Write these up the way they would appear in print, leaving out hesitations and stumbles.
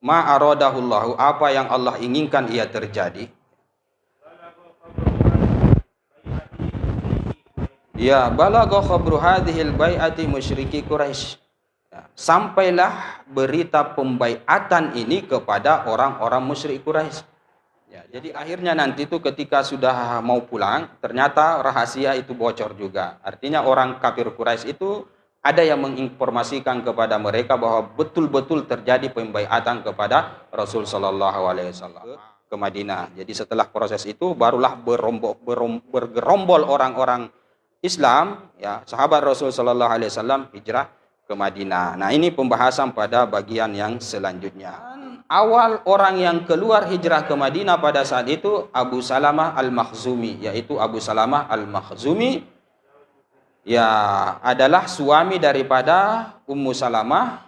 ma aradahullahu, apa yang Allah inginkan ia terjadi. Ya, balagha khabru hadhil bai'ati musyriki Quraisy. Ya, sampailah berita pembaiatan ini kepada orang-orang musyrik Quraisy. Ya, jadi akhirnya nanti itu ketika sudah mau pulang, ternyata rahasia itu bocor juga. Artinya orang kafir Quraisy itu ada yang menginformasikan kepada mereka bahwa betul-betul terjadi pembaiatan kepada Rasul Shallallahu Alaihi Wasallam ke Madinah. Jadi setelah proses itu barulah bergerombol orang-orang Islam, ya sahabat Rasul Shallallahu Alaihi Wasallam hijrah ke Madinah. Nah, ini pembahasan pada bagian yang selanjutnya. Awal orang yang keluar hijrah ke Madinah pada saat itu Abu Salamah Al-Makhzumi, yaitu Abu Salamah Al-Makhzumi ya adalah suami daripada Ummu Salamah,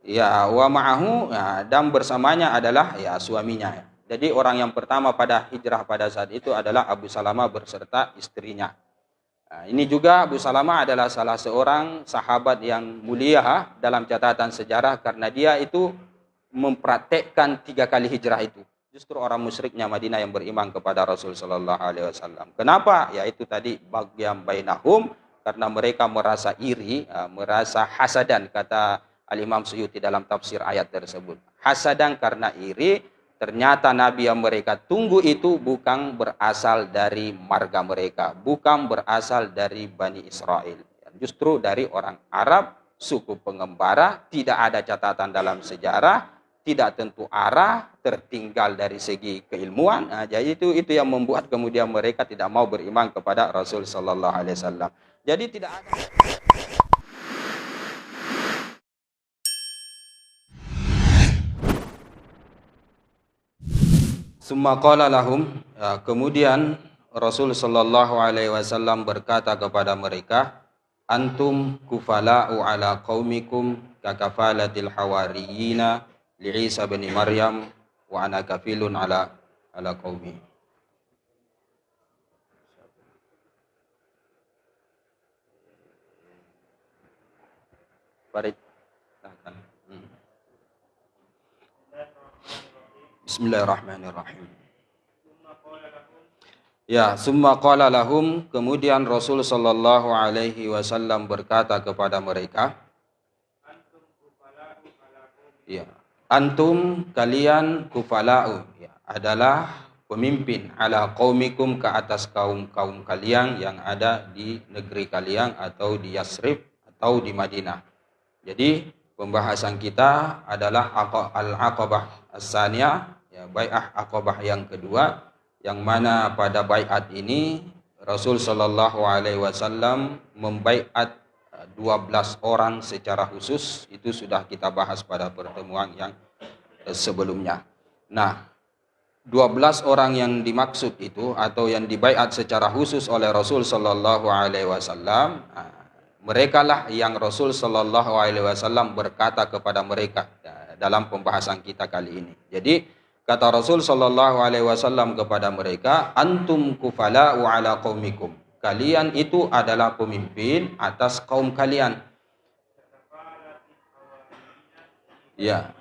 ya wa ma'ahu, ya, dan bersamanya adalah ya suaminya. Jadi orang yang pertama pada hijrah pada saat itu adalah Abu Salamah berserta istrinya. Nah, ini juga Abu Salamah adalah salah seorang sahabat yang mulia dalam catatan sejarah karena dia itu mempraktekkan 3 kali hijrah itu. Justru orang musyriknya Madinah yang beriman kepada Rasul Sallallahu Alaihi Wasallam. Kenapa? Yaitu tadi bagian bainahum, karena mereka merasa iri, merasa hasadan, kata Al-Imam Suyuti dalam tafsir ayat tersebut. Hasadan karena iri. Ternyata Nabi yang mereka tunggu itu bukan berasal dari marga mereka, bukan berasal dari Bani Israel. Justru dari orang Arab, suku pengembara, tidak ada catatan dalam sejarah, tidak tentu arah, tertinggal dari segi keilmuan. Nah, jadi itu yang membuat kemudian mereka tidak mau beriman kepada Rasul Sallallahu Alaihi Wasallam. Jadi tidak ada. Summa qala lahum, ya, kemudian Rasul Sallallahu Alaihi Wasallam berkata kepada mereka, antum kufala'u ala qaumikum kakafalatil hawariyina li Isa bin Maryam wa ana kafilun ala qaumi. Farid. Bismillahirrahmanirrahim. Ya, summa qala lahum, kemudian Rasul sallallahu alaihi wasallam berkata kepada mereka, ya, antum kalian kufala'u, ya, adalah pemimpin ala qaumikum ke atas kaum kalian yang ada di negeri kalian atau di Yasrib atau di Madinah. Jadi pembahasan kita adalah al-aqabah as-saniyah, ya, bai'ah aqabah yang kedua, yang mana pada bai'at ini Rasul Shallallahu Alaihi Wasallam membai'at 12 orang secara khusus. Itu sudah kita bahas pada pertemuan yang sebelumnya. Nah, 12 orang yang dimaksud itu atau yang dibai'at secara khusus oleh Rasul Shallallahu Alaihi Wasallam, mereka lah yang Rasul Shallallahu Alaihi Wasallam berkata kepada mereka dalam pembahasan kita kali ini. Jadi kata Rasul Shallallahu Alaihi Wasallam kepada mereka, antum kufala'u ala qaumikum, kalian itu adalah pemimpin atas kaum kalian. Ya,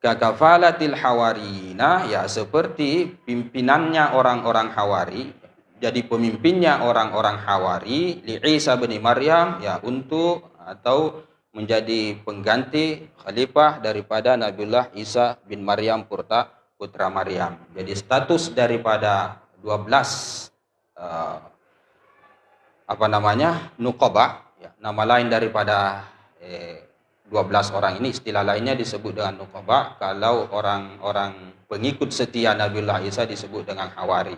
kakafalatil hawariyina, ya seperti pimpinannya orang-orang Hawari. Jadi pemimpinnya orang-orang Hawari li Isa bin Maryam, ya, untuk atau menjadi pengganti khalifah daripada Nabiullah Isa bin Maryam putra Maryam. Jadi status daripada 12 nuqabah, ya, nama lain daripada 12 orang ini, istilah lainnya disebut dengan nuqabah. Kalau orang-orang pengikut setia Nabiullah Isa disebut dengan Hawari.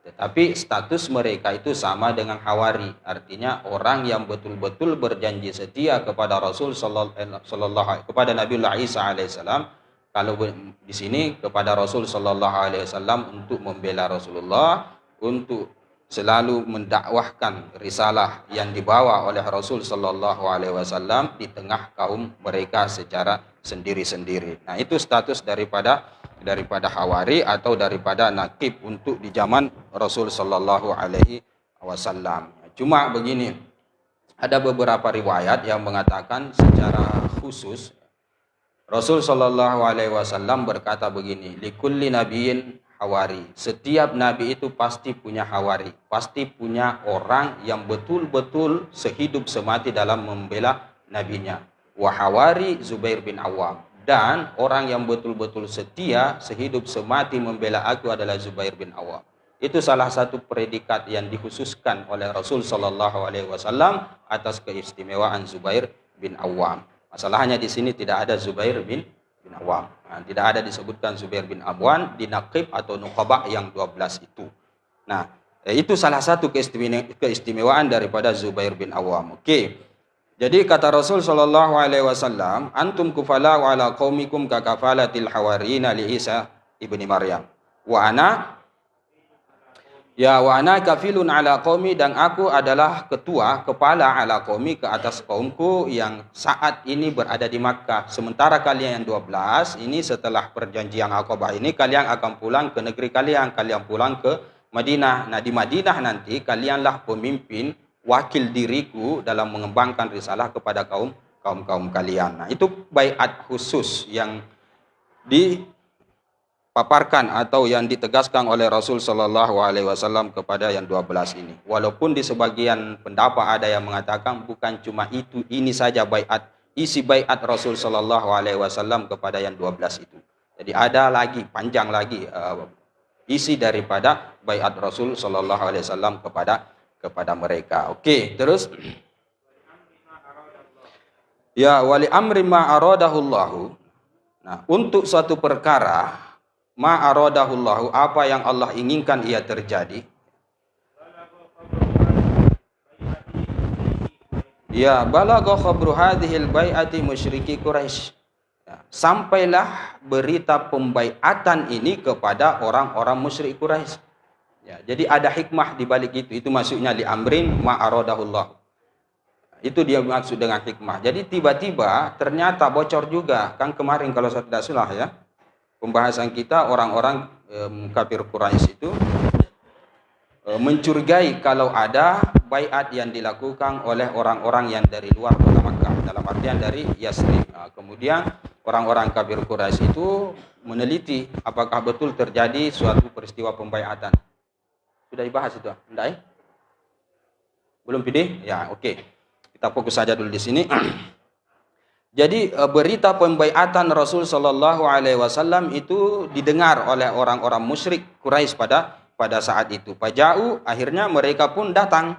Tetapi status mereka itu sama dengan Hawari, artinya orang yang betul-betul berjanji setia kepada Rasul sallallahu kepada Nabiullah Isa alaihissalam. Kalau di sini kepada Rasul sallallahu alaihi wasallam untuk membela Rasulullah, untuk selalu mendakwahkan risalah yang dibawa oleh Rasul sallallahu alaihi wasallam di tengah kaum mereka secara sendiri-sendiri. Nah, itu status daripada Hawari atau daripada nakib untuk di zaman Rasul sallallahu alaihi wasallam. Cuma begini, ada beberapa riwayat yang mengatakan secara khusus Rasul Shallallahu Alaihi Wasallam berkata begini, likulli nabiin hawari. Setiap nabi itu pasti punya hawari, pasti punya orang yang betul-betul sehidup semati dalam membela nabinya. Wahawari Zubair bin Awam. Dan orang yang betul-betul setia sehidup semati membela aku adalah Zubair bin Awam. Itu salah satu predikat yang dikhususkan oleh Rasul Shallallahu Alaihi Wasallam atas keistimewaan Zubair bin Awam. Masalahnya di sini tidak ada Zubair bin Awam. Nah, tidak ada disebutkan Zubair bin Awam di Naqib atau Nuqaba yang 12 itu. Nah, itu salah satu keistimewaan daripada Zubair bin Awam. Oke. Jadi kata Rasul sallallahu alaihi wasallam, antum kufala wa ala qaumikum ka kafalatil hawarina li Isa ibni Maryam. Wa ana kafilun ala qaumi, dan aku adalah ketua, kepala ala qaumi, ke atas kaumku yang saat ini berada di Makkah. Sementara kalian yang 12 ini setelah perjanjian Aqabah ini kalian akan pulang ke negeri kalian pulang ke Madinah. Nah, di Madinah nanti kalianlah pemimpin wakil diriku dalam mengembangkan risalah kepada kaum kalian. Nah, itu baiat khusus yang dipaparkan atau yang ditegaskan oleh Rasul Shallallahu Alaihi Wasallam kepada yang 12 ini. Walaupun di sebagian pendapat ada yang mengatakan bukan cuma itu, ini saja baiat, isi baiat Rasul Shallallahu Alaihi Wasallam kepada yang 12 itu. Jadi ada lagi, panjang lagi isi daripada baiat Rasul Shallallahu Alaihi Wasallam kepada mereka. Oke, terus ya, wali amri ma aradahullahu. Nah, untuk suatu perkara ma aradahullahu, apa yang Allah inginkan ia terjadi. Ya, balagha khabru hadhil bai'ati musyriki Quraisy. Ya, sampailah berita pembaiatan ini kepada orang-orang musyrik Quraisy. Ya, jadi ada hikmah di balik itu. Itu maksudnya li amrin ma aradahullah. Itu dia maksud dengan hikmah. Jadi tiba-tiba ternyata bocor juga. Kan kemarin kalau saya tidak salah ya, pembahasan kita orang-orang kafir Quraisy itu mencurigai kalau ada baiat yang dilakukan oleh orang-orang yang dari luar kota Makkah, dalam artian dari Yasrib. Nah, kemudian orang-orang kafir Quraisy itu meneliti apakah betul terjadi suatu peristiwa pembaiatan. Sudah dibahas itu? Enggak ya? Belum pilih? Ya, oke. Kita fokus saja dulu di sini. Jadi berita pembaiatan Rasul Shallallahu Alaihi Wasallam itu didengar oleh orang-orang musyrik Quraisy pada saat itu. Faja'u, akhirnya mereka pun datang.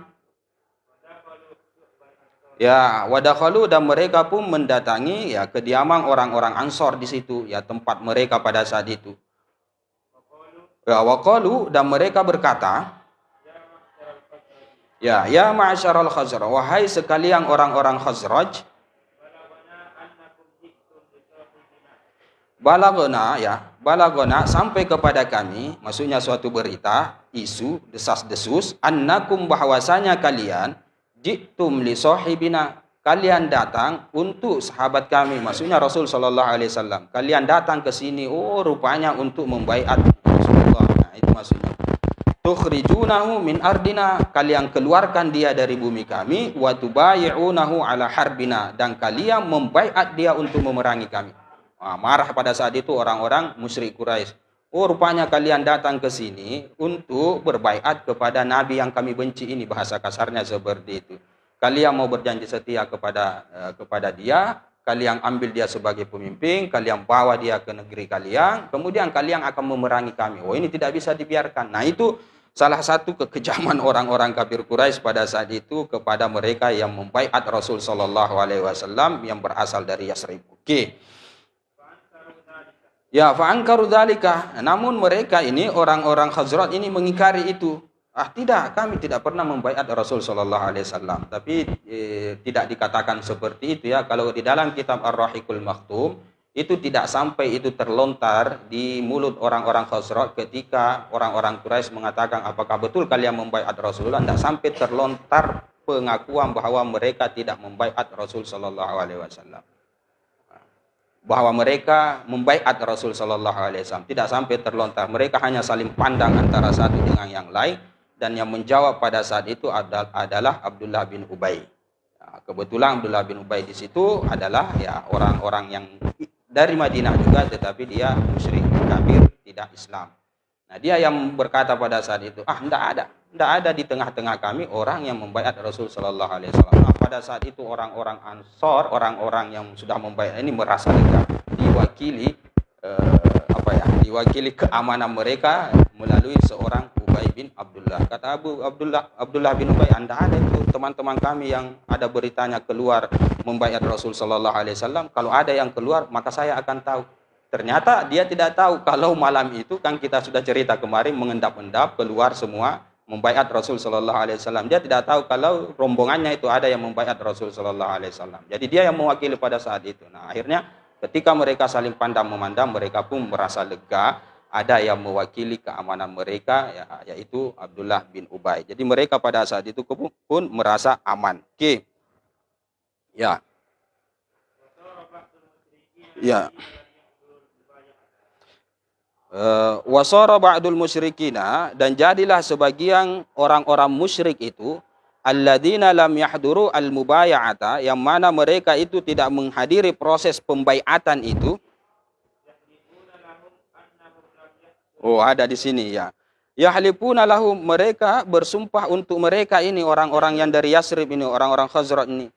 Ya, wadakhalu, dan mereka pun mendatangi ya kediaman orang-orang Ansor di situ, ya tempat mereka pada saat itu. Ya, waqalu, dan mereka berkata, ya ma'asyaral Khazraj, wahai sekalian orang-orang Khazraj, balagona sampai kepada kami, maksudnya suatu berita, isu, desas-desus, annakum, bahwasanya kalian, jitum li sahibina, kalian datang untuk sahabat kami, maksudnya Rasul sallallahu alaihi wasallam. Kalian datang ke sini, oh rupanya untuk membaiat Rasulullah. Nah, itu maksudnya. Tukhrijunahu min ardina, kalian keluarkan dia dari bumi kami, wa tubayi'unahu ala harbina, dan kalian membaiat dia untuk memerangi kami. Nah, marah pada saat itu orang-orang musyrik Quraisy. Oh, rupanya kalian datang ke sini untuk berbaiat kepada nabi yang kami benci ini, bahasa kasarnya seperti itu. Kalian mau berjanji setia kepada dia, kalian ambil dia sebagai pemimpin, kalian bawa dia ke negeri kalian, kemudian kalian akan memerangi kami. Oh, ini tidak bisa dibiarkan. Nah, itu salah satu kekejaman orang-orang kafir Quraisy pada saat itu kepada mereka yang membaiat Rasul sallallahu alaihi wasallam yang berasal dari Yasrib. Oke. Ya, fa'ankaru dzalika. Namun mereka ini orang-orang Khazraj ini mengingkari itu. Tidak, kami tidak pernah membaiat Rasul sallallahu alaihi wasallam. Tapi tidak dikatakan seperti itu ya. Kalau di dalam kitab Ar-Rahiqul Maktum itu tidak sampai itu terlontar di mulut orang-orang Khazraj ketika orang-orang Quraisy mengatakan apakah betul kalian membaiat Rasulullah, tidak sampai terlontar pengakuan bahwa mereka tidak membaiat Rasul sallallahu alaihi wasallam. Bahwa mereka membaiat Rasul sallallahu alaihi wasallam tidak sampai terlontar. Mereka hanya saling pandang antara satu dengan yang lain, dan yang menjawab pada saat itu adalah Abdullah bin Ubay. Kebetulan Abdullah bin Ubay di situ adalah ya orang-orang yang dari Madinah juga, tetapi dia musyrik, kafir, tidak Islam. Nah, dia yang berkata pada saat itu, tidak ada di tengah-tengah kami orang yang membaiat Rasul Shallallahu Alaihi Wasallam. Nah, pada saat itu orang-orang Ansor, orang-orang yang sudah membaiat ini merasa lega, diwakili diwakili keamanan mereka melalui seorang Ubay bin Abdullah. Kata Abdullah bin Ubay, Anda ada itu teman-teman kami yang ada beritanya keluar membaiat Rasul Shallallahu Alaihi Wasallam. Kalau ada yang keluar, maka saya akan tahu. Ternyata dia tidak tahu kalau malam itu kan kita sudah cerita kemarin mengendap-endap keluar semua membaiat Rasul Shallallahu Alaihi Wasallam. Dia tidak tahu kalau rombongannya itu ada yang membaiat Rasul Shallallahu Alaihi Wasallam. Jadi dia yang mewakili pada saat itu. Nah, akhirnya ketika mereka saling pandang memandang, mereka pun merasa lega. Ada yang mewakili keamanan mereka, yaitu Abdullah bin Ubay. Jadi mereka pada saat itu pun merasa aman. Oke. Ya. Ya. Wasara ba'dul musyrikina, dan jadilah sebagian orang-orang musyrik itu alladzina lam yahduru al-mubaya'ata, yang mana mereka itu tidak menghadiri proses pembaiatan itu. Oh, ada di sini ya. Yahlifuna lahum, mereka bersumpah untuk mereka ini orang-orang yang dari Yasrib ini, orang-orang Khazraj ini.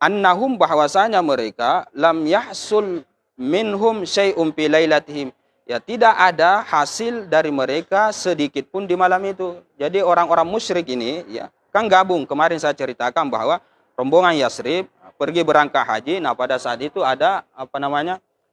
Annahum, bahwasanya mereka lam yahsul minhum syai'um fi lailatihim. Ya, tidak ada hasil dari mereka sedikit pun di malam itu. Jadi orang-orang musyrik ini ya, kan gabung. Kemarin saya ceritakan bahwa rombongan Yasrib pergi berangkat haji. Nah, pada saat itu ada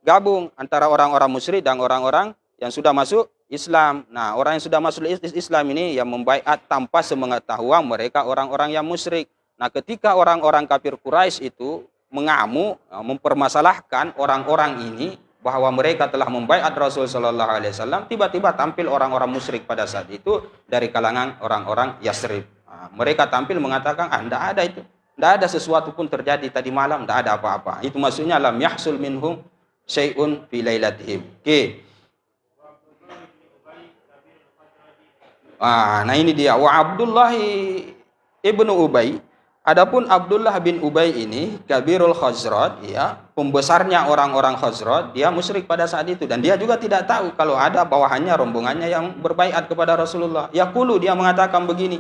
gabung antara orang-orang musyrik dan orang-orang yang sudah masuk Islam. Nah, orang yang sudah masuk Islam ini yang membaiat tanpa sepengetahuan mereka orang-orang yang musyrik. Nah, ketika orang-orang kafir Quraisy itu mengamuk, mempermasalahkan orang-orang ini bahwa mereka telah membaiat Rasul Shallallahu Alaihi Wasallam, tiba-tiba tampil orang-orang musyrik pada saat itu dari kalangan orang-orang Yasrib. Nah, mereka tampil mengatakan, tidak ada itu, tidak ada sesuatu pun terjadi tadi malam, tidak ada apa-apa. Itu maksudnya lam yahsul minhum syai'un fi lailatihim. Oke. Nah ini dia, wa Abdullah ibnu Ubay. Adapun Abdullah bin Ubay ini kabirul Khazraj, ya, pembesarnya orang-orang Khazraj, dia musyrik pada saat itu, dan dia juga tidak tahu kalau ada bawahannya rombongannya yang berbaiat kepada Rasulullah. Yaqulu, dia mengatakan begini.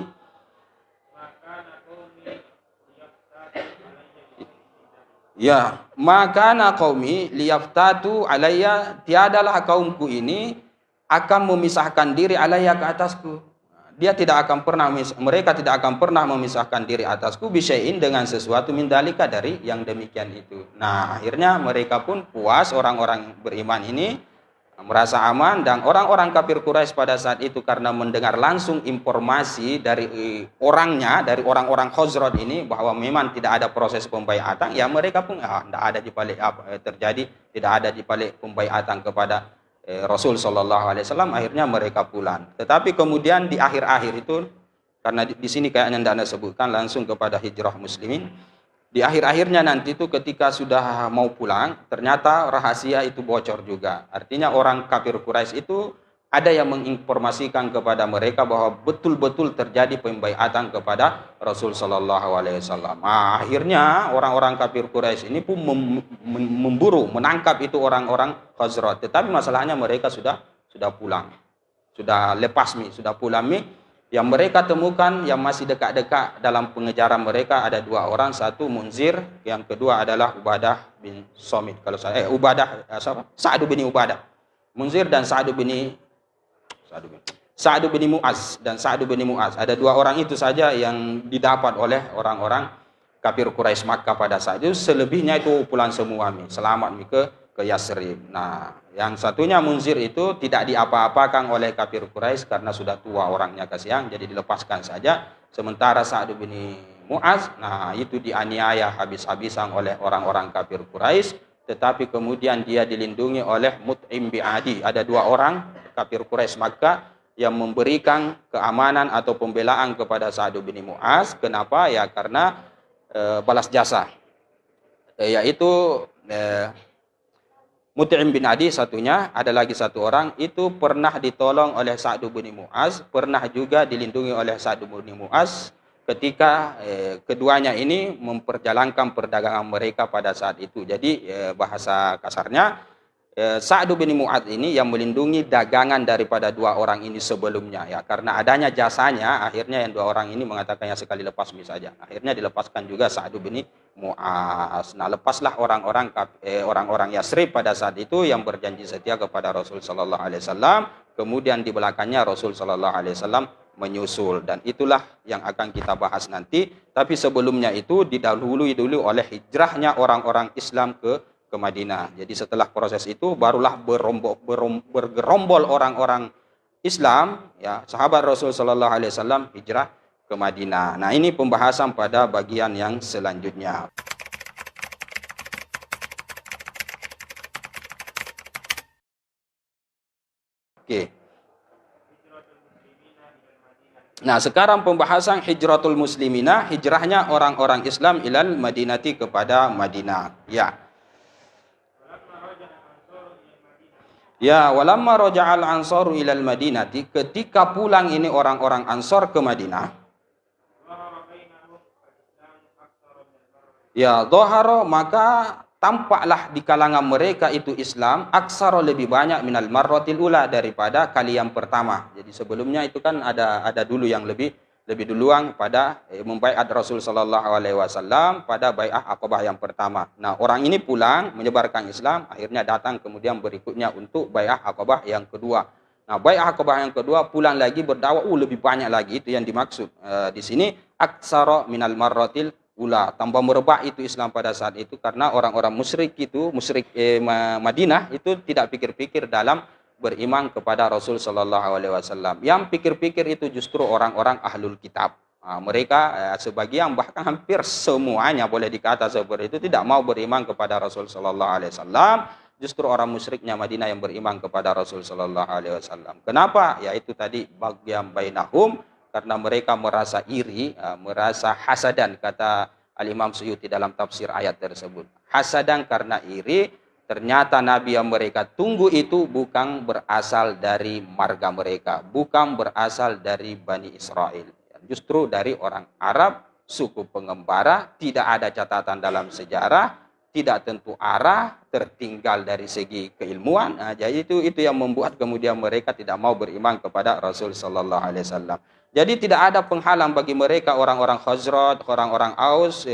Ya, makana qaumi liyaftatu alayya, tiadalah kaumku ini akan memisahkan diri alayya ke atasku. Mereka tidak akan pernah memisahkan diri atasku bisyai'in, dengan sesuatu min dalika, dari yang demikian itu. Nah, akhirnya mereka pun puas, orang-orang beriman ini merasa aman, dan orang-orang kafir Quraisy pada saat itu karena mendengar langsung informasi dari orangnya, dari orang-orang Khazraj ini bahwa memang tidak ada proses pembaiatan, ya mereka pun tidak ada di balik apa terjadi, tidak ada di balik pembaiatan kepada Rasul Shallallahu Alaihi Wasallam. Akhirnya mereka pulang. Tetapi kemudian di akhir-akhir itu, karena di sini kayaknya tidak Anda sebutkan langsung kepada hijrah muslimin, di akhir-akhirnya nanti itu ketika sudah mau pulang, ternyata rahasia itu bocor juga. Artinya orang kafir Quraisy itu ada yang menginformasikan kepada mereka bahwa betul-betul terjadi pembaiatan kepada Rasul Shallallahu Alaihi Wasallam. Nah, akhirnya orang-orang kafir Quraisy ini pun memburu, menangkap itu orang-orang Khazraj. Tetapi masalahnya mereka sudah pulang, sudah lepas sudah pulang. Yang mereka temukan yang masih dekat-dekat dalam pengejaran mereka ada dua orang, satu Munzir, yang kedua adalah Ubadah bin Somit. Kalau saya Sa'ad bin Ubadah. Munzir dan Sa'ad bin Mu'az dan Sa'ad bin Mu'az. Ada dua orang itu saja yang didapat oleh orang-orang kafir Quraisy Makkah pada saat itu. Selebihnya itu pulang semua selamat ke Yasrib. Nah, yang satunya Munzir itu tidak diapa-apakan oleh kafir Quraisy karena sudah tua orangnya, kasihan, jadi dilepaskan saja. Sementara Sa'ad bin Mu'az, nah itu dianiaya habis-habisan oleh orang-orang kafir Quraisy, tetapi kemudian dia dilindungi oleh Mut'im bin Adi. Ada dua orang kafir Quraisy Makkah yang memberikan keamanan atau pembelaan kepada Sa'ad bin Mu'az. Kenapa? Ya karena balas jasa. Yaitu Mut'im bin Adi satunya, ada lagi satu orang itu pernah ditolong oleh Sa'ad bin Mu'az, pernah juga dilindungi oleh Sa'ad bin Mu'az ketika keduanya ini memperjalankan perdagangan mereka pada saat itu. Jadi bahasa kasarnya Sa'd bin Mu'adz ini yang melindungi dagangan daripada dua orang ini sebelumnya, ya, karena adanya jasanya akhirnya yang dua orang ini mengatakannya sekali lepas saja. Akhirnya dilepaskan juga Sa'd bin Mu'adz. Nah, lepaslah orang-orang Yasrib pada saat itu yang berjanji setia kepada Rasul sallallahu alaihi wasallam. Kemudian di belakangnya Rasul sallallahu alaihi wasallam menyusul, dan itulah yang akan kita bahas nanti. Tapi sebelumnya itu didahului dulu oleh hijrahnya orang-orang Islam ke Madinah. Jadi setelah proses itu barulah bergerombol orang-orang Islam, ya, sahabat Rasul sallallahu alaihi wasallam hijrah ke Madinah. Nah, ini pembahasan pada bagian yang selanjutnya. Oke. Nah, sekarang pembahasan hijratul muslimina, hijrahnya orang-orang Islam ilal Madinati kepada Madinah. Ya. Ya, walamma raja'al ansaru ilal Madinati, ketika pulang ini orang-orang Ansor ke Madinah. Ya, dhahara, maka tampaklah di kalangan mereka itu Islam aksara, lebih banyak minal marratil ula, daripada kali yang pertama. Jadi sebelumnya itu kan ada dulu yang lebih duluan pada membaiat Rasul sallallahu alaihi wasallam pada bai'ah Aqabah yang pertama. Nah, orang ini pulang menyebarkan Islam, akhirnya datang kemudian berikutnya untuk bai'ah Aqabah yang kedua. Nah, bai'ah Aqabah yang kedua pulang lagi berdakwah lebih banyak lagi, itu yang dimaksud di sini aksara minal marratil ula, tambah merebak itu Islam pada saat itu, karena orang-orang musyrik Madinah itu tidak pikir-pikir dalam beriman kepada Rasul sallallahu alaihi wasallam. Yang pikir-pikir itu justru orang-orang ahlul kitab. Mereka sebagian bahkan hampir semuanya boleh dikata seperti itu tidak mau beriman kepada Rasul sallallahu alaihi wasallam. Justru orang musyriknya Madinah yang beriman kepada Rasul sallallahu alaihi wasallam. Kenapa? Yaitu tadi bagian bainahum, karena mereka merasa iri, merasa hasadan, kata Al-Imam Suyuti dalam tafsir ayat tersebut. Hasadan karena iri. Ternyata Nabi yang mereka tunggu itu bukan berasal dari marga mereka, bukan berasal dari Bani Israel. Justru dari orang Arab, suku pengembara, tidak ada catatan dalam sejarah, tidak tentu arah, tertinggal dari segi keilmuan. Jadi itu yang membuat kemudian mereka tidak mau beriman kepada Rasul sallallahu alaihi wasallam. Jadi tidak ada penghalang bagi mereka orang-orang Khazraj, orang-orang Aus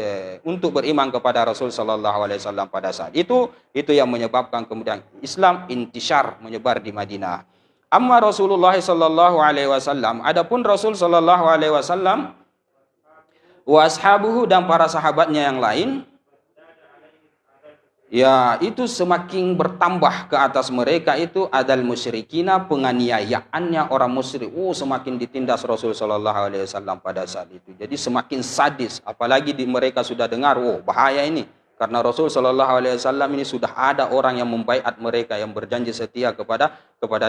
untuk beriman kepada Rasul sallallahu alaihi wasallam pada saat itu. Itu yang menyebabkan kemudian Islam intishar, menyebar di Madinah. Amma Rasulullah sallallahu alaihi wasallam, adapun Rasul sallallahu alaihi wasallam wa ashabuhu, dan para sahabatnya yang lain, ya, itu semakin bertambah ke atas mereka itu adal musyrikina, penganiayaannya orang musyrik. Semakin ditindas Rasul sallallahu alaihi wasallam pada saat itu. Jadi semakin sadis, apalagi mereka sudah dengar, bahaya ini. Karena Rasul sallallahu alaihi wasallam ini sudah ada orang yang membaiat mereka, yang berjanji setia kepada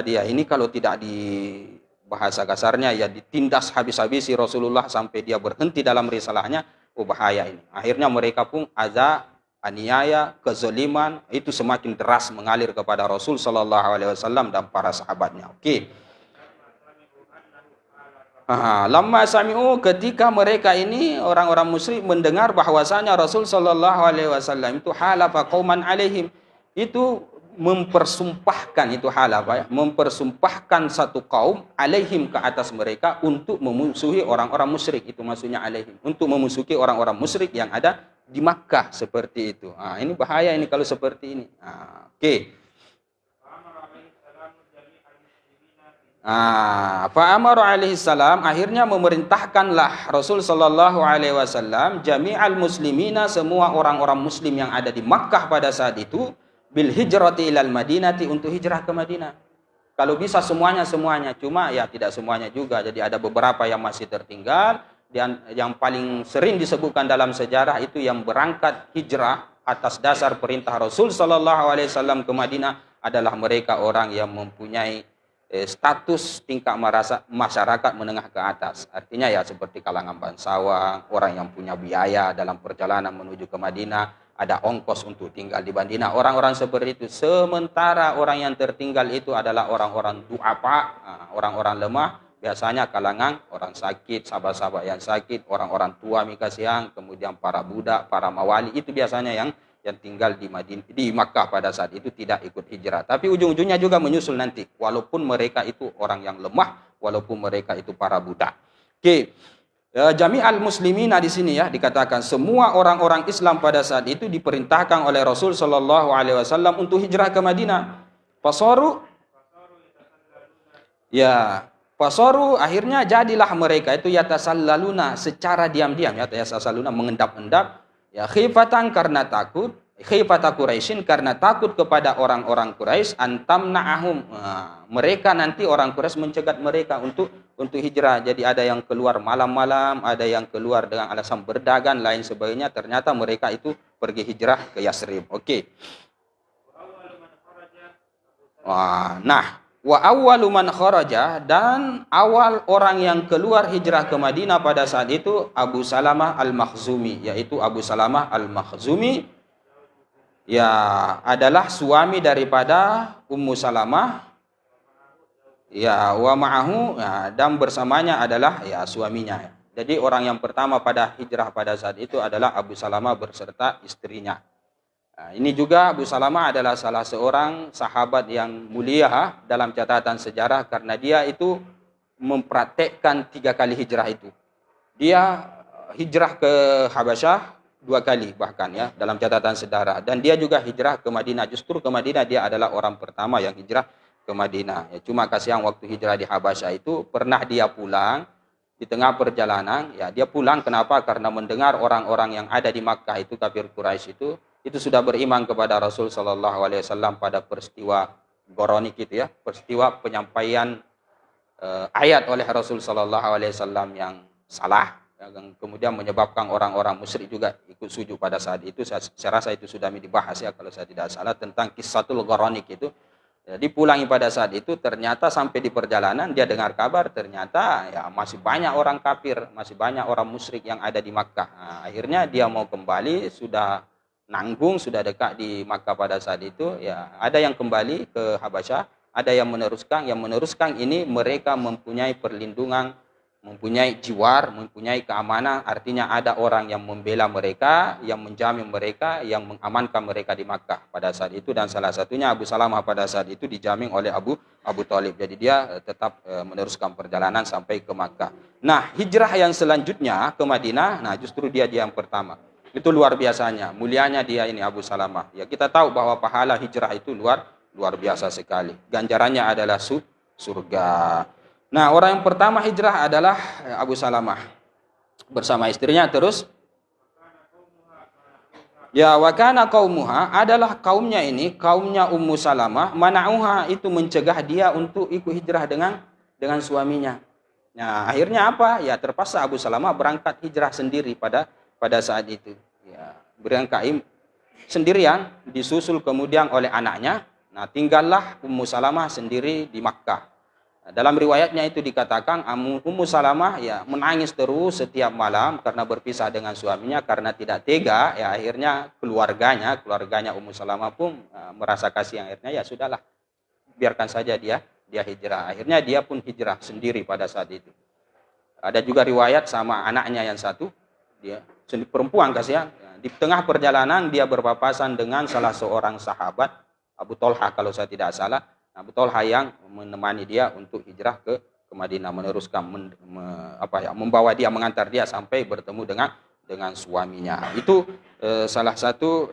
dia. Ini kalau tidak di bahasa kasarnya ya ditindas habis-habisi Rasulullah sampai dia berhenti dalam risalahnya, bahaya ini. Akhirnya mereka pun aniaya, kezaliman itu semakin deras mengalir kepada Rasul sallallahu alaihi wasallam dan para sahabatnya. Oke. Lamma sami'u, ketika mereka ini orang-orang musyrik mendengar bahwasanya Rasul sallallahu alaihi wasallam itu halafa qauman alaihim, itu mempersumpahkan, itu halafa, mempersumpahkan satu kaum alaihim, ke atas mereka, untuk memusuhi orang-orang musyrik. Itu maksudnya alaihim, untuk memusuhi orang-orang musyrik yang ada di Makkah seperti itu. Ini bahaya ini kalau seperti ini. Oke. Fa amara alaihi salam, akhirnya memerintahkanlah Rasul sallallahu alaihi wasallam jami'al muslimina, semua orang-orang muslim yang ada di Makkah pada saat itu, bil hijrati ilal Madinati, untuk hijrah ke Madinah. Kalau bisa semuanya, cuma ya tidak semuanya juga. Jadi ada beberapa yang masih tertinggal. Dan yang paling sering disebutkan dalam sejarah itu yang berangkat hijrah atas dasar perintah Rasul sallallahu alaihi wasallam ke Madinah adalah mereka orang yang mempunyai status tingkat masyarakat menengah ke atas. Artinya ya seperti kalangan bangsawan, orang yang punya biaya dalam perjalanan menuju ke Madinah, ada ongkos untuk tinggal di Madinah, orang-orang seperti itu. Sementara orang yang tertinggal itu adalah orang-orang du'afa, orang-orang lemah, Biasanya kalangan orang sakit, sahabat-sahabat yang sakit, orang-orang tua mikasiang, kemudian para budak, para mawali, itu biasanya yang tinggal di Makkah pada saat itu tidak ikut hijrah. Tapi ujung-ujungnya juga menyusul nanti, walaupun mereka itu orang yang lemah, walaupun mereka itu para budak. Oke. Jami'al muslimina di sini ya dikatakan semua orang-orang Islam pada saat itu diperintahkan oleh Rasul sallallahu alaihi wasallam untuk hijrah ke Madinah. Fasoru akhirnya jadilah mereka itu yatasallaluna secara diam-diam ya yatasallaluna mengendap-endap ya khifatan karena takut khifata Quraisyin karena takut kepada orang-orang Quraisy antamna'ahum mereka nanti orang Quraisy mencegat mereka untuk hijrah. Jadi ada yang keluar malam-malam, ada yang keluar dengan alasan berdagang lain sebagainya, ternyata mereka itu pergi hijrah ke Yasrib. Oke. Nah, wa awwalu man kharaja dan awal orang yang keluar hijrah ke Madinah pada saat itu Abu Salamah Al-Makhzumi, yaitu Abu Salamah Al-Makhzumi ya adalah suami daripada Ummu Salamah ya wa ma'ahu ya, dan bersamanya adalah ya suaminya. Jadi orang yang pertama pada hijrah pada saat itu adalah Abu Salamah berserta istrinya. Nah, ini juga Abu Salamah adalah salah seorang sahabat yang mulia dalam catatan sejarah karena dia itu mempraktekkan 3 kali hijrah itu. Dia hijrah ke Habasyah 2 kali bahkan ya dalam catatan sejarah, dan dia juga hijrah ke Madinah. Justru ke Madinah dia adalah orang pertama yang hijrah ke Madinah. Ya, cuma kasihan waktu hijrah di Habasyah itu pernah dia pulang di tengah perjalanan. Ya dia pulang kenapa? Karena mendengar orang-orang yang ada di Makkah itu kafir Quraisy itu sudah beriman kepada Rasul sallallahu alaihi wasallam pada peristiwa Goronik itu ya, peristiwa penyampaian ayat oleh Rasul sallallahu alaihi wasallam yang salah yang kemudian menyebabkan orang-orang musyrik juga ikut sujud pada saat itu. Saya rasa itu sudah dibahas ya kalau saya tidak salah tentang Qissatul Goronik itu. Jadi pulangi pada saat itu ternyata sampai di perjalanan dia dengar kabar ternyata ya masih banyak orang kafir, masih banyak orang musyrik yang ada di Makkah. Nah, akhirnya dia mau kembali, sudah nanggung, sudah dekat di Makkah pada saat itu ya ada yang kembali ke Habasyah, ada yang meneruskan. Yang meneruskan ini mereka mempunyai perlindungan, mempunyai jiwar, mempunyai keamanan, artinya ada orang yang membela mereka, yang menjamin mereka, yang mengamankan mereka di Makkah pada saat itu, dan salah satunya Abu Salamah pada saat itu dijamin oleh Abu Thalib. Jadi dia tetap meneruskan perjalanan sampai ke Makkah. Nah, hijrah yang selanjutnya ke Madinah, nah justru dia yang pertama. Itu luar biasanya, mulianya dia ini Abu Salamah. Ya kita tahu bahwa pahala hijrah itu luar biasa sekali. Ganjarannya adalah surga. Nah, orang yang pertama hijrah adalah Abu Salamah bersama istrinya. Terus ya wa kana qaumuha adalah kaumnya ini, kaumnya Ummu Salamah, mana'uha itu mencegah dia untuk ikut hijrah dengan suaminya. Nah, akhirnya apa? Ya terpaksa Abu Salamah berangkat hijrah sendiri pada saat itu. Ya, berangkat sendirian, disusul kemudian oleh anaknya. Nah, tinggallah Ummu Salamah sendiri di Makkah. Dalam riwayatnya itu dikatakan Ummu Salamah ya menangis terus setiap malam karena berpisah dengan suaminya, karena tidak tega ya akhirnya keluarganya Ummu Salamah pun merasa kasih, akhirnya ya sudahlah biarkan saja dia hijrah. Akhirnya dia pun hijrah sendiri pada saat itu. Ada juga riwayat sama anaknya yang satu, dia perempuan kasihan, di tengah perjalanan dia berpapasan dengan salah seorang sahabat, Abu Thalhah kalau saya tidak salah. Abu Thalhah yang menemani dia untuk hijrah ke Madinah, meneruskan membawa dia, mengantar dia sampai bertemu dengan suaminya. Itu salah satu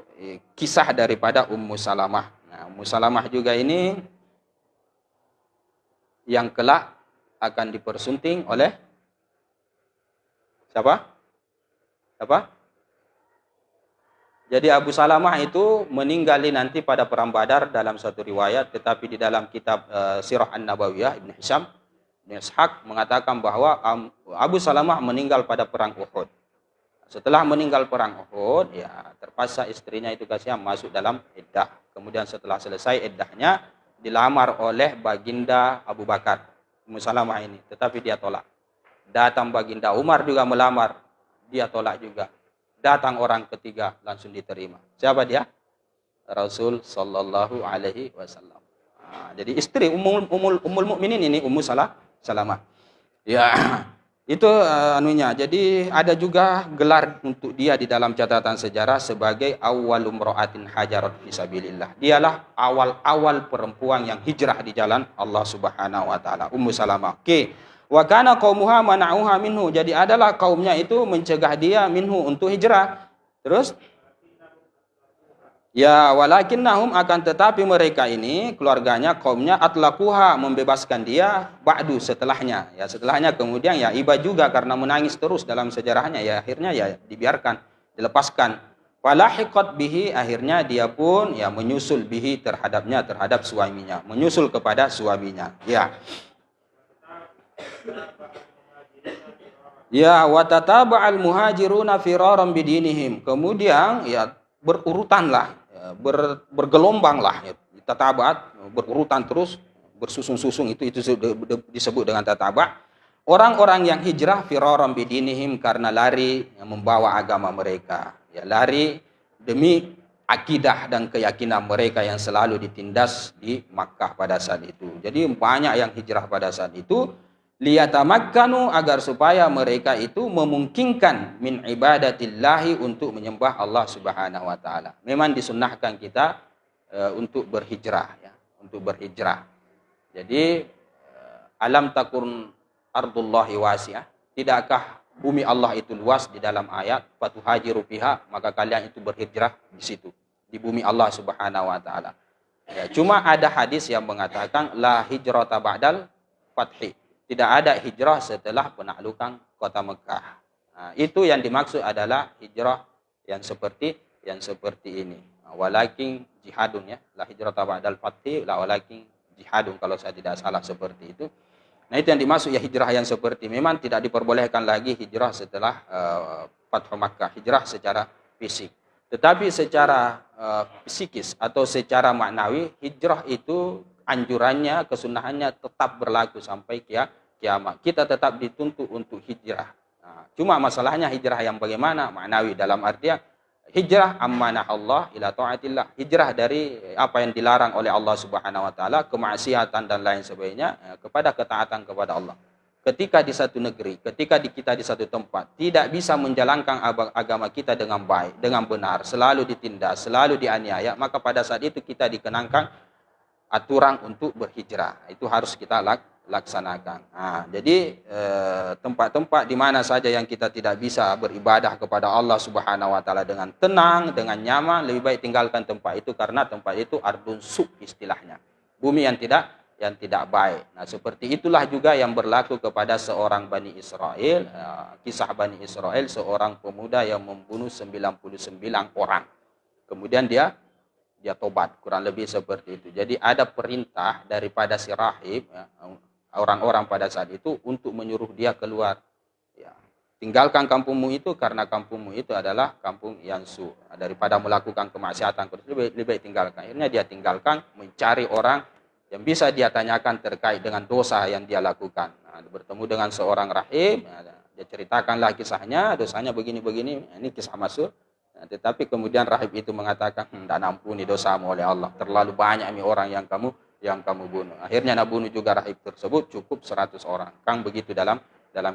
kisah daripada Ummu Salamah. Nah, Ummu Salamah juga ini yang kelak akan dipersunting oleh siapa? Jadi Abu Salamah itu meninggal nanti pada perang Badar dalam satu riwayat, tetapi di dalam kitab Sirah An-Nabawiyah Ibn Hisham, Ibn Ishaq mengatakan bahwa Abu Salamah meninggal pada perang Uhud. Setelah meninggal perang Uhud, ya terpaksa istrinya itu kasihan masuk dalam iddah. Kemudian setelah selesai iddahnya dilamar oleh baginda Abu Bakar, Ummu Salamah ini, tetapi dia tolak. Datang baginda Umar juga melamar, dia tolak juga. Datang orang ketiga langsung diterima. Siapa dia? Rasul sallallahu alaihi wasallam. Jadi istri Ummul Mukminin ini Ummu Salamah. Ya, itu anunya. Jadi ada juga gelar untuk dia di dalam catatan sejarah sebagai awwalum ra'atin hajarat fisabilillah. Dialah awal-awal perempuan yang hijrah di jalan Allah Subhanahu wa taala, Ummu Salamah. Oke. Wa kana qaumuha mana'uha minhu. Jadi adalah kaumnya itu mencegah dia minhu untuk hijrah. Terus ya, walakinnahum akan tetapi mereka ini, keluarganya, kaumnya, atlaquha membebaskan dia ba'du setelahnya. Ya, setelahnya kemudian ya iba juga karena menangis terus dalam sejarahnya, ya akhirnya ya dibiarkan, dilepaskan. Falahiqat bihi, akhirnya dia pun ya menyusul bihi terhadapnya, terhadap suaminya, menyusul kepada suaminya. Ya. Ya, wa tataba'al muhajiruna firaran bidinihim. Kemudian ya berurutanlah, ya, bergelombanglah, ya, tatabat berurutan terus, bersusun-susun itu disebut dengan tataba. Orang-orang yang hijrah firaran bidinihim karena lari, ya, membawa agama mereka. Ya, lari demi akidah dan keyakinan mereka yang selalu ditindas di Makkah pada saat itu. Jadi banyak yang hijrah pada saat itu liyatamakkanu, agar supaya mereka itu memungkinkan min ibadatillahi, untuk menyembah Allah Subhanahu wa taala. Memang disunnahkan kita untuk berhijrah, ya, untuk berhijrah. Jadi alam takun ardullahi wasi'ah, tidakkah bumi Allah itu luas di dalam ayat fatuhajiru fiha, maka kalian itu berhijrah di situ, di bumi Allah Subhanahu wa taala. Ya, cuma ada hadis yang mengatakan la hijrata ba'dal fathi. Tidak ada hijrah setelah penaklukan kota Mekah. Nah, itu yang dimaksud adalah hijrah yang seperti ini. Walakin jihadun, ya. La hijrah ba'dal fathi, la walakin jihadun, kalau saya tidak salah seperti itu. Nah, itu yang dimaksud ya hijrah yang seperti. Memang tidak diperbolehkan lagi hijrah setelah Fathu Makkah, hijrah secara fisik. Tetapi secara psikis atau secara maknawi, hijrah itu anjurannya, kesunahannya tetap berlaku sampai kiamat. Kita tetap dituntut untuk hijrah. Nah, cuma masalahnya hijrah yang bagaimana? Maknawi, dalam artian hijrah amanah Allah ila taatillah. Hijrah dari apa yang dilarang oleh Allah Subhanahu wa taala, kemaksiatan dan lain sebagainya, kepada ketaatan kepada Allah. Ketika di satu negeri, ketika kita di satu tempat tidak bisa menjalankan agama kita dengan baik, dengan benar, selalu ditindas, selalu dianiaya, maka pada saat itu kita dikenakan aturan untuk berhijrah. Itu harus kita laksanakan. Nah, jadi tempat-tempat di mana saja yang kita tidak bisa beribadah kepada Allah Subhanahu wa taala dengan tenang, dengan nyaman, lebih baik tinggalkan tempat itu, karena tempat itu ardun su istilahnya. Bumi yang tidak baik. Nah, seperti itulah juga yang berlaku kepada seorang Bani Israel. Kisah Bani Israel, seorang pemuda yang membunuh 99 orang. Kemudian dia tobat, kurang lebih seperti itu. Jadi ada perintah daripada si rahib, ya, orang-orang pada saat itu untuk menyuruh dia keluar. Ya, tinggalkan kampungmu itu, karena kampungmu itu adalah kampung yang su. Daripada melakukan kemaksiatan, lebih baik tinggalkan. Akhirnya dia tinggalkan, mencari orang yang bisa dia tanyakan terkait dengan dosa yang dia lakukan. Nah, bertemu dengan seorang rahib, dia ceritakanlah kisahnya, dosanya begini-begini. Ini kisah masyhur. Nah, tetapi kemudian rahib itu mengatakan, tidak ampuni dosamu oleh Allah. Terlalu banyak orang yang kamu bunuh. Akhirnya nak bunuh juga rahib tersebut, cukup 100 orang. Kan begitu dalam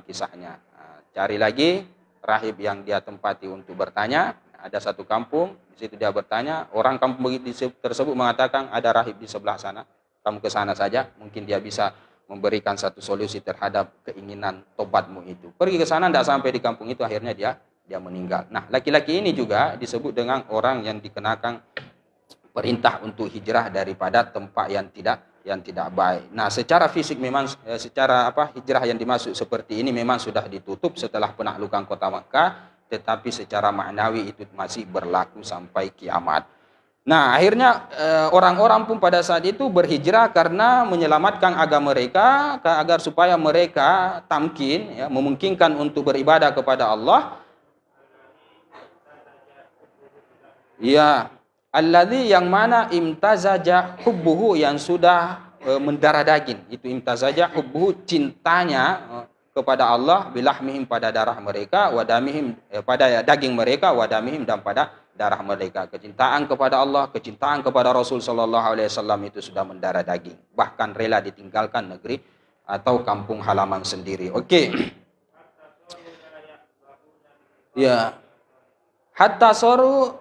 kisahnya. Nah, cari lagi rahib yang dia tempati untuk bertanya. Ada satu kampung, di situ dia bertanya. Orang kampung begitu tersebut mengatakan, ada rahib di sebelah sana. Kamu ke sana saja, mungkin dia bisa memberikan satu solusi terhadap keinginan tobatmu itu. Pergi ke sana, tidak sampai di kampung itu, akhirnya dia meninggal. Nah, laki-laki ini juga disebut dengan orang yang dikenakan perintah untuk hijrah daripada tempat yang tidak baik. Nah, secara fisik memang hijrah yang dimaksud seperti ini memang sudah ditutup setelah penaklukan kota Makkah, tetapi secara maknawi itu masih berlaku sampai kiamat. Nah, akhirnya orang-orang pun pada saat itu berhijrah karena menyelamatkan agama mereka, agar supaya mereka tamkin, ya, memungkinkan untuk beribadah kepada Allah. Ya, alladzi, yang mana imtazaja hubbuhu, yang sudah mendarah daging. Itu imtazaja hubbuhu, cintanya kepada Allah, bilahmihim, pada darah mereka, wadamihim, pada daging mereka, wadamihim, dan pada darah mereka. Kecintaan kepada Allah, kecintaan kepada Rasul sallallahu alaihi wasallam itu sudah mendarah daging. Bahkan rela ditinggalkan negeri atau kampung halaman sendiri. Oke. Ya. Hatta soru,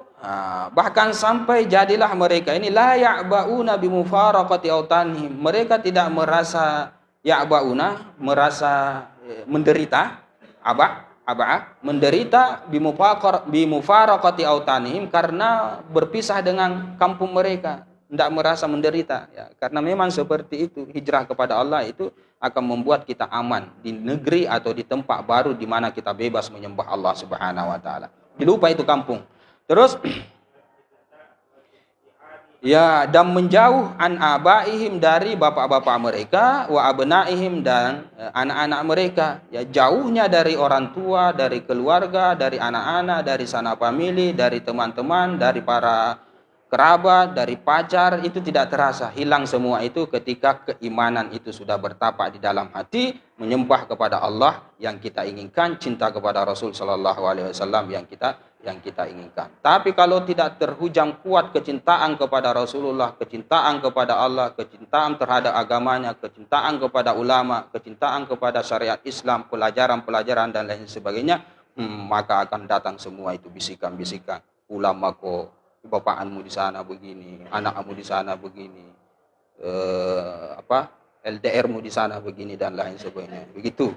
bahkan sampai jadilah mereka ini la ya'bauna bimufaraqati autanihim. Mereka tidak merasa ya'bauna, merasa menderita, menderita bimufaraqati autanihim, karena berpisah dengan kampung mereka. Tidak merasa menderita, ya, karena memang seperti itu, hijrah kepada Allah itu akan membuat kita aman di negeri atau di tempat baru di mana kita bebas menyembah Allah Subhanahu wa taala. Dilupa itu kampung. Terus ya, dan menjauh an abaihim, dari bapak-bapak mereka, wa abnaihim, dan anak-anak mereka. Ya, jauhnya dari orang tua, dari keluarga, dari anak-anak, dari sanak famili, dari teman-teman, dari para kerabat, dari pacar, itu tidak terasa. Hilang semua itu ketika keimanan itu sudah bertapak di dalam hati, menyembah kepada Allah yang kita inginkan, cinta kepada Rasul sallallahu alaihi wasallam yang kita inginkan. Tapi kalau tidak terhujam kuat kecintaan kepada Rasulullah, kecintaan kepada Allah, kecintaan terhadap agamanya, kecintaan kepada ulama, kecintaan kepada syariat Islam, pelajaran-pelajaran dan lain sebagainya, maka akan datang semua itu bisikan-bisikan. Ulama kok, bapakmu di sana begini, anakmu di sana begini, LDR-mu di sana begini dan lain sebagainya. Begitu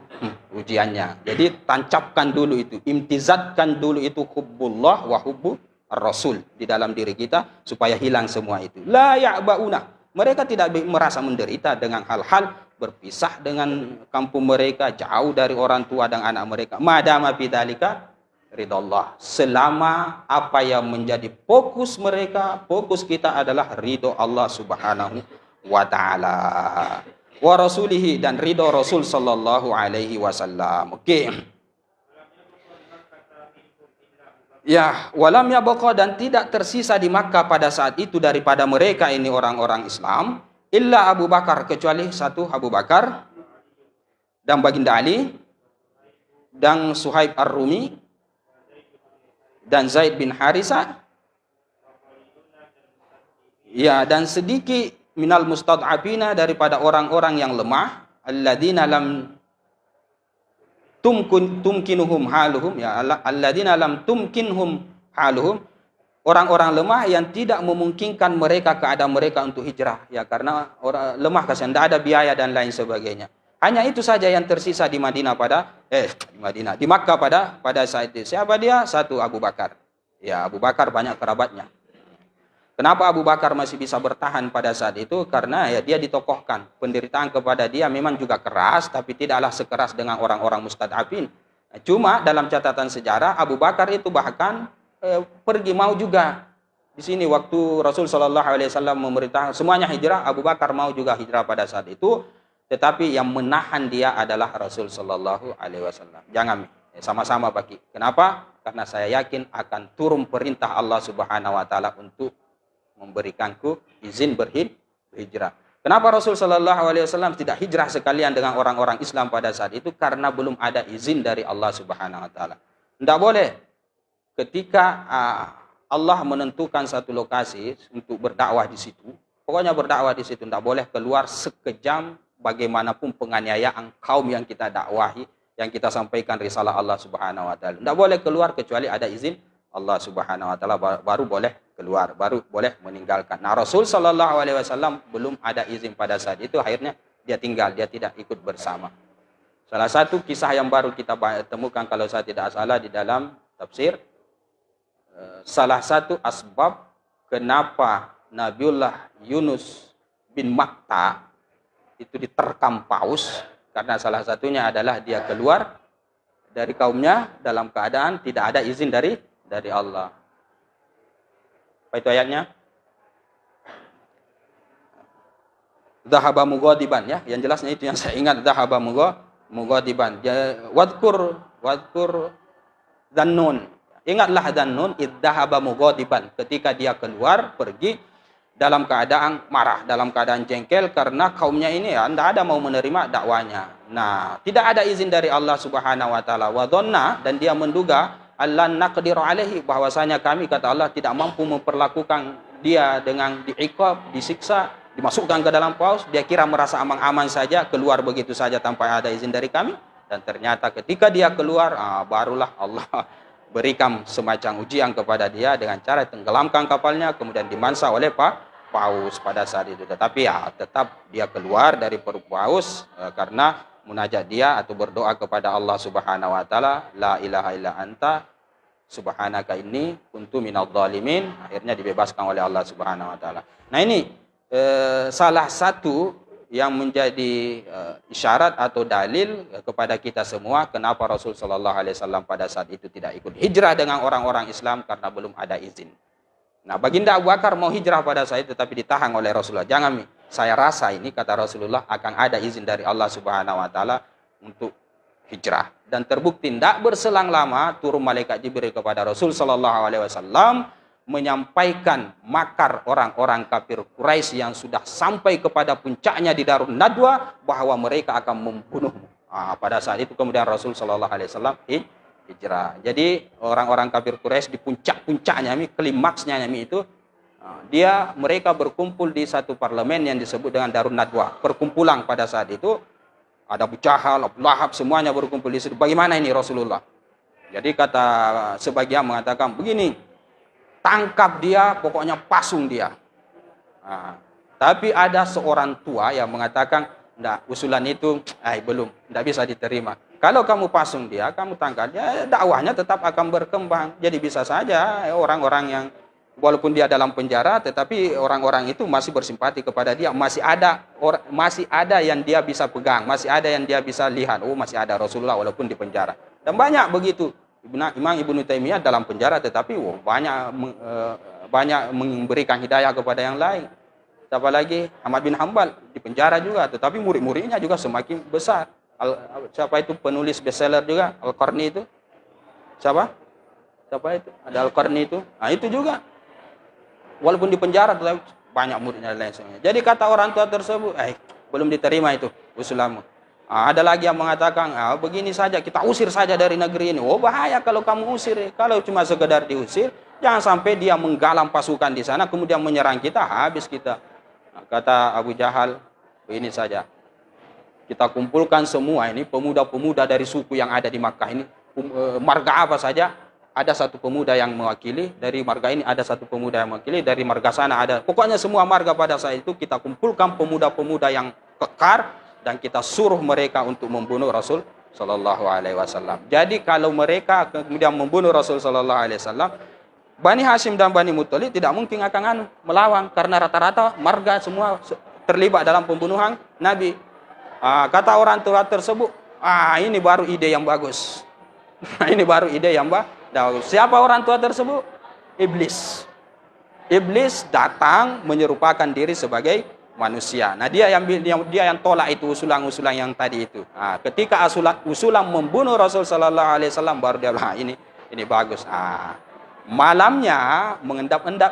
ujiannya. Jadi tancapkan dulu itu, imtizatkan dulu itu hubbullah wa hubbu ar-rasul di dalam diri kita supaya hilang semua itu. La ya'bauna. Mereka tidak merasa menderita dengan hal-hal berpisah dengan kampung mereka, jauh dari orang tua dan anak mereka. Madama bidzalika ridallah. Selama apa yang menjadi fokus mereka, fokus kita adalah ridho Allah Subhanahu wa taala, wa rasulihi, dan ridho Rasul sallallahu alaihi wasallam. Oke. Ya, walam yabqa, dan tidak tersisa di Makkah pada saat itu daripada mereka ini orang-orang Islam, illa Abu Bakar, kecuali satu Abu Bakar dan Baginda Ali dan Suhaib Ar-Rumi dan Zaid bin Harisa, ya, dan sedikit minal mustad'afina, daripada orang-orang yang lemah, alladzina lam tumkinuhum haluhum, ya, alladzina lam tumkinhum haluhum, orang-orang lemah yang tidak memungkinkan mereka, keadaan mereka untuk hijrah, ya, karena orang lemah, kasihan, tidak ada biaya dan lain sebagainya. Hanya itu saja yang tersisa di Madinah di Makkah pada saat itu. Siapa dia? Satu Abu Bakar. Ya, Abu Bakar banyak kerabatnya. Kenapa Abu Bakar masih bisa bertahan pada saat itu? Karena ya dia ditokohkan. Penderitaan kepada dia memang juga keras, tapi tidaklah sekeras dengan orang-orang mustad'afin. Cuma dalam catatan sejarah, Abu Bakar itu bahkan pergi mau juga. Di sini waktu Rasul Shallallahu Alaihi Wasallam memerintahkan semuanya hijrah, Abu Bakar mau juga hijrah pada saat itu. Tetapi yang menahan dia adalah Rasul Shallallahu Alaihi Wasallam. Jangan, sama-sama bagi. Kenapa? Karena saya yakin akan turun perintah Allah Subhanahu Wa Taala untuk memberikanku izin berhijrah. Kenapa Rasul Shallallahu Alaihi Wasallam tidak hijrah sekalian dengan orang-orang Islam pada saat itu? Karena belum ada izin dari Allah Subhanahu Wa Taala. Tidak boleh ketika Allah menentukan satu lokasi untuk berdakwah di situ. Pokoknya berdakwah di situ, tidak boleh keluar sekejam bagaimanapun penganiayaan kaum yang kita dakwahi, yang kita sampaikan risalah Allah Subhanahu Wa Taala. Tidak boleh keluar kecuali ada izin Allah Subhanahu Wa Taala, baru boleh keluar, baru boleh meninggalkan. Nah, Rasul Shallallahu Alaihi Wasallam belum ada izin pada saat itu, akhirnya dia tinggal, dia tidak ikut bersama. Salah satu kisah yang baru kita temukan kalau saya tidak salah di dalam tafsir, salah satu asbab kenapa Nabiullah Yunus bin Matta itu diterkam paus, karena salah satunya adalah dia keluar dari kaumnya dalam keadaan tidak ada izin dari Allah. Apa itu ayatnya? Dhahaba mughadiban, ya. Yang jelasnya itu yang saya ingat, dhahaba mughadiban. Wadkur Dhannun. Ingatlah Dhannun idzahaba mughadiban, ketika dia keluar pergi dalam keadaan marah, dalam keadaan jengkel karena kaumnya ini ya tidak ada mau menerima dakwanya. Nah, tidak ada izin dari Allah Subhanahu Wa Taala. Wa dhanna, dan dia menduga Allah naqdiru alaihi, bahwasanya kami, kata Allah, tidak mampu memperlakukan dia dengan diiqab, disiksa, dimasukkan ke dalam paus, dia kira merasa aman-aman saja, keluar begitu saja tanpa ada izin dari kami. Dan ternyata ketika dia keluar, barulah Allah berikan semacam ujian kepada dia dengan cara tenggelamkan kapalnya, kemudian dimansa oleh paus pada saat itu. Tetapi ya tetap dia keluar dari perut paus karena munajat dia atau berdoa kepada Allah Subhanahu wa taala, la ilaha illa anta subhanaka inni kuntu minadh dhalimin. Akhirnya dibebaskan oleh Allah Subhanahu wa taala. Nah, ini salah satu yang menjadi isyarat atau dalil kepada kita semua kenapa Rasul sallallahu alaihi wasallam pada saat itu tidak ikut hijrah dengan orang-orang Islam karena belum ada izin. Nah, baginda Abu Bakar mau hijrah pada saat itu tapi ditahan oleh Rasulullah. Jangan, saya rasa ini kata Rasulullah akan ada izin dari Allah Subhanahu wa taala untuk hijrah. Dan terbukti tidak berselang lama turun malaikat Jibril kepada Rasul sallallahu alaihi wasallam menyampaikan makar orang-orang kafir Quraisy yang sudah sampai kepada puncaknya di Darun Nadwa bahwa mereka akan membunuhmu. Pada saat itu kemudian Rasul sallallahu alaihi wasallam hijrah. Jadi orang-orang kafir Quraisy di puncak-puncaknya, klimaksnya itu mereka berkumpul di satu parlemen yang disebut dengan Darun Nadwa. Perkumpulan pada saat itu ada Abu Jahal, Abu Lahab, semuanya berkumpul di situ. Bagaimana ini Rasulullah? Jadi kata sebagian mengatakan begini, tangkap dia, pokoknya pasung dia. Tapi ada seorang tua yang mengatakan, enggak, usulan itu belum, tidak bisa diterima. Kalau kamu pasung dia, kamu tangkap dia, dakwahnya tetap akan berkembang. Jadi bisa saja orang-orang yang walaupun dia dalam penjara, tetapi orang-orang itu masih bersimpati kepada dia. Masih ada yang dia bisa pegang, masih ada yang dia bisa lihat. Masih ada Rasulullah walaupun di penjara. Dan banyak begitu. Imam Ibnu Taimiyah dalam penjara, tetapi banyak memberikan hidayah kepada yang lain. Siapa lagi? Ahmad bin Hanbal di penjara juga, tetapi murid-muridnya juga semakin besar. Siapa itu penulis bestseller juga? Al-Qarni itu? Siapa itu? Ada Al-Qarni itu. Itu juga. Walaupun di penjara, tetapi banyak muridnya dan lain sebagainya. Jadi kata orang tua tersebut, belum diterima itu usulanmu. Ada lagi yang mengatakan, begini saja, kita usir saja dari negeri ini. Bahaya kalau kamu usir. Kalau cuma sekedar diusir, jangan sampai dia menggalang pasukan di sana, kemudian menyerang kita, habis kita. Kata Abu Jahal, begini saja. Kita kumpulkan semua ini, pemuda-pemuda dari suku yang ada di Makkah ini, marga apa saja, ada satu pemuda yang mewakili, dari marga ini ada satu pemuda yang mewakili, dari marga sana ada. Pokoknya semua marga pada saat itu kita kumpulkan pemuda-pemuda yang kekar, dan kita suruh mereka untuk membunuh Rasul sallallahu alaihi wasallam. Jadi kalau mereka kemudian membunuh Rasul sallallahu alaihi wasallam, Bani Hashim dan Bani Muttalib tidak mungkin akan melawan karena rata-rata marga semua terlibat dalam pembunuhan Nabi. Kata orang tua tersebut, ini baru ide yang bagus. Ini baru ide yang bagus. Siapa orang tua tersebut? Iblis. Iblis datang menyerupakan diri sebagai manusia. Nah, dia yang tolak itu usulan-usulan yang tadi itu. Ketika usulan membunuh Rasul sallallahu alaihi wasallam, baru dia bilang ini bagus. Malamnya mengendap-endap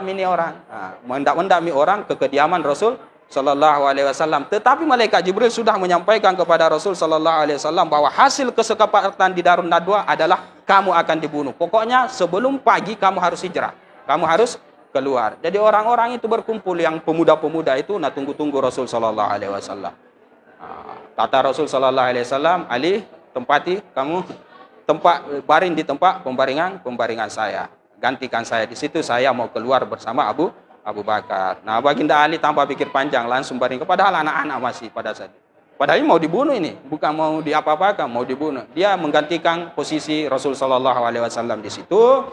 orang ke kediaman Rasul sallallahu alaihi wasallam. Tetapi malaikat Jibril sudah menyampaikan kepada Rasul sallallahu alaihi wasallam bahwa hasil kesepakatan di Darun Nadwa adalah kamu akan dibunuh. Pokoknya sebelum pagi kamu harus hijrah. Kamu harus keluar. Jadi orang-orang itu berkumpul, yang pemuda-pemuda itu tunggu-tunggu Rasul sallallahu alaihi wasallam. Kata Rasul sallallahu alaihi wasallam, Ali, tempati kamu baring di tempat pembaringan saya. Gantikan saya di situ, saya mau keluar bersama Abu Bakar. Nah, baginda Ali tanpa pikir panjang langsung baring, padahal anak-anak masih pada saat itu. Padahal mau dibunuh ini, bukan mau diapa-apakan, mau dibunuh. Dia menggantikan posisi Rasul sallallahu alaihi wasallam di situ.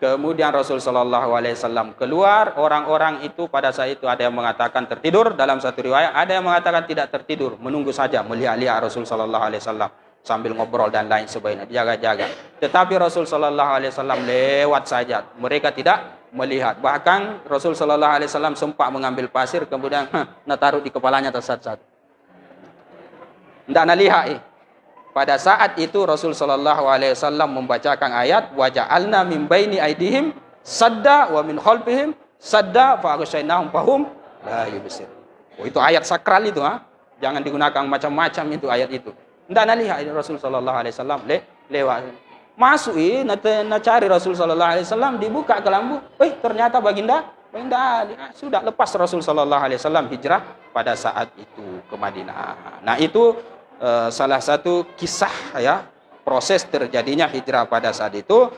Kemudian Rasul sallallahu alaihi wasallam keluar. Orang-orang itu pada saat itu ada yang mengatakan tertidur dalam satu riwayat, ada yang mengatakan tidak tertidur, menunggu saja, melihat-lihat Rasul sallallahu alaihi wasallam sambil ngobrol dan lain sebagainya, jaga-jaga. Tetapi Rasul sallallahu alaihi wasallam lewat saja. Mereka tidak melihat. Bahkan Rasul sallallahu alaihi wasallam sempat mengambil pasir kemudian taruh di kepalanya satu-satu. Tidak lihat. Pada saat itu Rasul sallallahu alaihi wasallam membacakan ayat wa ja'alna min baini aidihim sadda wa min khalfihim sadda fa aghshaynahum fahum la yubsir. Itu ayat sakral itu, jangan digunakan macam-macam itu ayat itu. Tidak lihat Rasul sallallahu alaihi wasallam lewat. Masuk nak cari Rasul sallallahu alaihi wasallam, dibuka kelambu, ternyata baginda Sudah lepas Rasul sallallahu alaihi wasallam hijrah pada saat itu ke Madinah. Nah, itu salah satu kisah ya, proses terjadinya hijrah pada saat itu.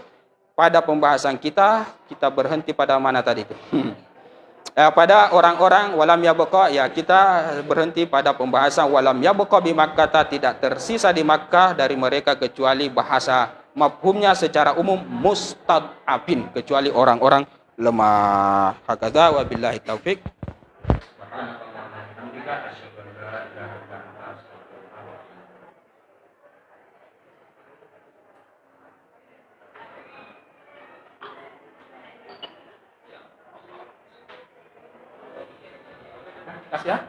Pada pembahasan kita berhenti pada mana tadi itu? Pada orang-orang walam yabqa, ya kita berhenti pada pembahasan walam yabqa bi Makkah, tidak tersisa di Makkah dari mereka kecuali bahasa mafhumnya secara umum mustad'afin, kecuali orang-orang lemah. Hakadha wa billahi taufik. Kasih ya.